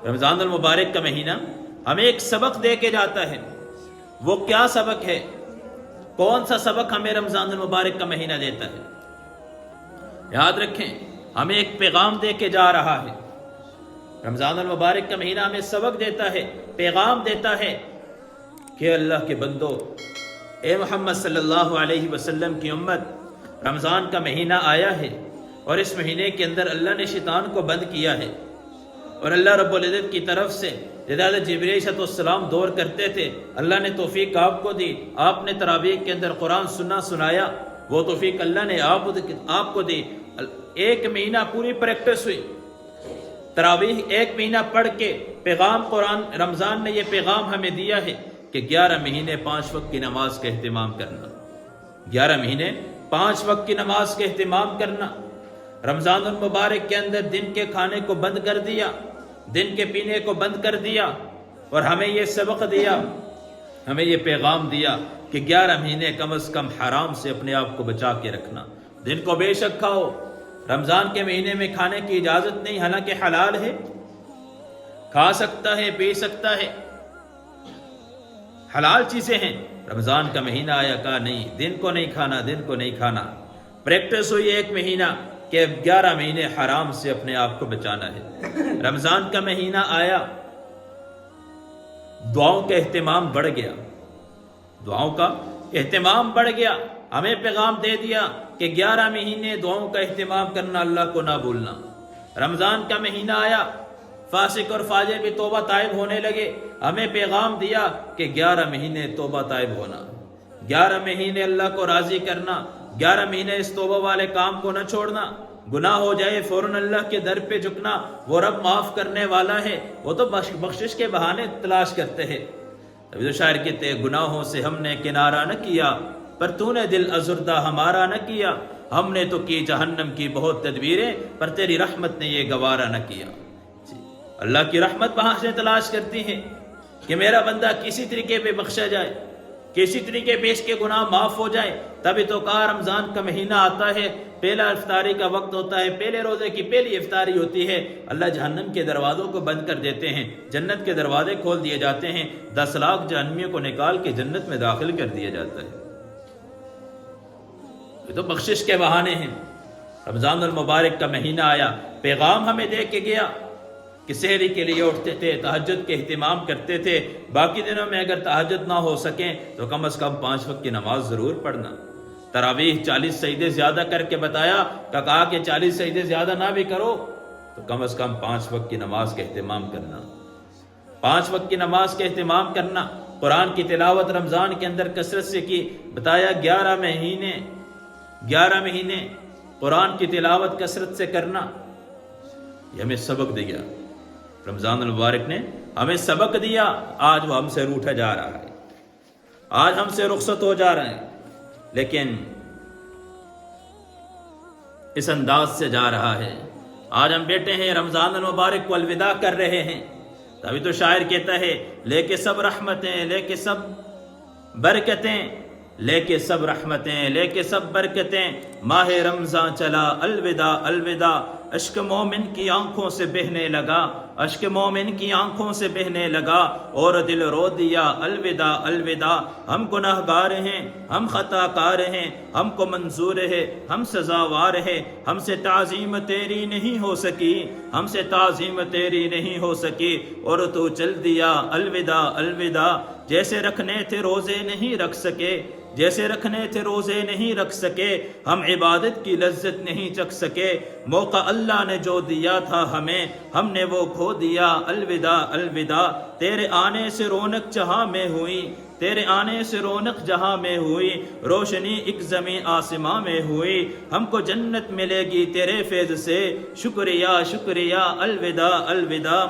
رمضان المبارک کا مہینہ ہمیں ایک سبق دے کے جاتا ہے۔ وہ کیا سبق ہے؟ کون سا سبق ہمیں رمضان المبارک کا مہینہ دیتا ہے؟ یاد رکھیں، ہمیں ایک پیغام دے کے جا رہا ہے۔ رمضان المبارک کا مہینہ ہمیں سبق دیتا ہے، پیغام دیتا ہے کہ اللہ کے بندو، اے محمد صلی اللہ علیہ وسلم کی امت، رمضان کا مہینہ آیا ہے اور اس مہینے کے اندر اللہ نے شیطان کو بند کیا ہے، اور اللہ رب العزت کی طرف سے حضرت جبرائیل علیہ السلام دور کرتے تھے۔ اللہ نے توفیق آپ کو دی، آپ نے تراویح کے اندر قرآن سنایا، وہ توفیق اللہ نے آپ کو دی۔ ایک مہینہ پوری پریکٹس ہوئی، تراویح ایک مہینہ پڑھ کے پیغام قرآن رمضان نے یہ پیغام ہمیں دیا ہے کہ 11 مہینے 5 وقت کی نماز کا اہتمام کرنا، 11 مہینے 5 وقت کی نماز کا اہتمام کرنا۔ رمضان المبارک کے اندر دن کے کھانے کو بند کر دیا، دن کے پینے کو بند کر دیا، اور ہمیں یہ سبق دیا، ہمیں یہ پیغام دیا کہ 11 مہینے کم از کم حرام سے اپنے آپ کو بچا کے رکھنا۔ دن کو بے شک کھاؤ، رمضان کے مہینے میں کھانے کی اجازت نہیں، حالانکہ حلال ہے، کھا سکتا ہے، پی سکتا ہے، حلال چیزیں ہیں۔ رمضان کا مہینہ آیا، کہا نہیں، دن کو نہیں کھانا، دن کو نہیں کھانا۔ پریکٹس ہوئی ایک مہینہ کہ 11 مہینے حرام سے اپنے آپ کو بچانا ہے۔ رمضان کا مہینہ آیا، دعاؤں کا اہتمام بڑھ گیا، دعاؤں کا اہتمام بڑھ گیا۔ ہمیں پیغام دے دیا کہ 11 مہینے دعاؤں کا اہتمام کرنا، اللہ کو نہ بھولنا۔ رمضان کا مہینہ آیا، فاسق اور فاجر بھی توبہ طائب ہونے لگے، ہمیں پیغام دیا کہ 11 مہینے توبہ طائب ہونا، 11 مہینے اللہ کو راضی کرنا، 11 مہینے اس توبہ والے کام کو نہ چھوڑنا۔ گناہ ہو جائے فوراً اللہ کے در پہ جھکنا، وہ رب معاف کرنے والا ہے، وہ تو بخشش کے بہانے تلاش کرتے ہیں۔ ابھی تو شاعر کہتے ہیں، گناہوں سے ہم نے کنارہ نہ کیا، پر تو نے دل ازردہ ہمارا نہ کیا، ہم نے تو کی جہنم کی بہت تدبیریں، پر تیری رحمت نے یہ گوارا نہ کیا۔ اللہ کی رحمت وہاں سے تلاش کرتی ہے کہ میرا بندہ کسی طریقے پہ بخشا جائے، کسی طریقے پہ اس کے گناہ معاف ہو جائے۔ تبھی تو کہا رمضان کا مہینہ آتا ہے، پہلا افطاری کا وقت ہوتا ہے، پہلے روزے کی پہلی افطاری ہوتی ہے، اللہ جہنم کے دروازوں کو بند کر دیتے ہیں، جنت کے دروازے کھول دیے جاتے ہیں، 10 لاکھ جہنمیوں کو نکال کے جنت میں داخل کر دیا جاتا ہے۔ یہ تو بخشش کے بہانے ہیں۔ رمضان المبارک کا مہینہ آیا، پیغام ہمیں دے کے گیا کہ سحری کے لیے اٹھتے تھے، تہجد کے اہتمام کرتے تھے، باقی دنوں میں اگر تہجد نہ ہو سکیں تو کم از کم 5 وقت کی نماز ضرور پڑھنا۔ تراویح 40 سجدے زیادہ کر کے بتایا، کہا کہ 40 سجدے زیادہ نہ بھی کرو تو کم از کم 5 وقت کی نماز کا اہتمام کرنا، 5 وقت کی نماز کا اہتمام کرنا۔ قرآن کی تلاوت رمضان کے اندر کثرت سے کی، بتایا 11 مہینے قرآن کی تلاوت کثرت سے کرنا۔ یہ ہمیں سبق دیا، رمضان المبارک نے ہمیں سبق دیا۔ آج وہ ہم سے روٹھا جا رہا ہے، آج ہم سے رخصت ہو جا رہے ہیں، لیکن اس انداز سے جا رہا ہے۔ آج ہم بیٹھے ہیں، رمضان المبارک کو الوداع کر رہے ہیں، تبھی تو شاعر کہتا ہے، لے کے سب رحمتیں، لے کے سب برکتیں، لے کے سب رحمتیں، لے کے سب برکتیں، ماہ رمضان چلا الوداع الوداع، اشک مومن کی آنکھوں سے بہنے لگا، اشک مومن کی آنکھوں سے بہنے لگا، اور دل رو دیا الوداع الوداع۔ ہم گناہ گار ہیں، ہم خطا کار ہیں، ہم کو منظور ہے، ہم سزاوار ہے، ہم سے تعظیم تیری نہیں ہو سکی، ہم سے تعظیم تیری نہیں ہو سکی، اور تو چل دیا الوداع الوداع۔ جیسے رکھنے تھے روزے نہیں رکھ سکے، جیسے رکھنے تھے روزے نہیں رکھ سکے، ہم عبادت کی لذت نہیں چکھ سکے، موقع اللہ نے جو دیا تھا ہمیں، ہم نے وہ کھو دیا الوداع الوداع۔ تیرے آنے سے رونق جہاں میں ہوئی، تیرے آنے سے رونق جہاں میں ہوئی، روشنی ایک زمین آسماں میں ہوئی، ہم کو جنت ملے گی تیرے فیض سے، شکریہ شکریہ الوداع الوداع۔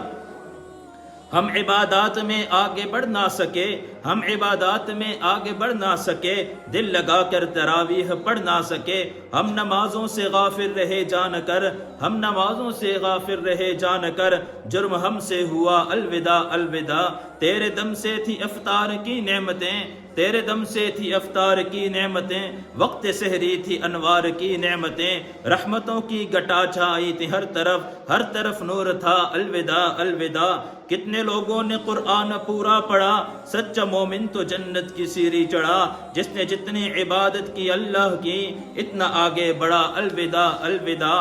ہم عبادات میں آگے بڑھ نہ سکے، ہم عبادات میں آگے بڑھ نہ سکے، دل لگا کر تراویح پڑھ نہ سکے، ہم نمازوں سے غافل رہے جان کر، ہم نمازوں سے غافل رہے جان کر، جرم ہم سے ہوا الوداع الوداع۔ تیرے دم سے تھی افطار کی نعمتیں، تیرے دم سے تھی افطار کی نعمتیں، وقت سحری تھی انوار کی نعمتیں، رحمتوں کی گٹا چھائی تھی ہر طرف نور تھا، الوداع الوداع۔ کتنے لوگوں نے قرآن پورا پڑھا، سچا مومن تو جنت کی سیڑھی چڑھا، جس نے جتنی عبادت کی اللہ کی اتنا آگے بڑھا، الوداع الوداع۔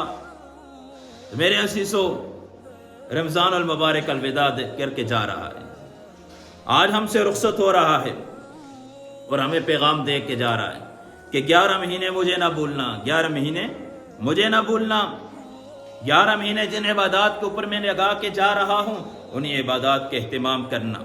میرے عزیزو، رمضان المبارک الوداع کر کے جا رہا ہے، آج ہم سے رخصت ہو رہا ہے اور ہمیں پیغام دے کے جا رہا ہے کہ 11 مہینے مجھے نہ بھولنا، 11 مہینے مجھے نہ بھولنا۔ 11 مہینے جن عبادات کے اوپر میں لگا کے جا رہا ہوں، انہی عبادات کے اہتمام کرنا۔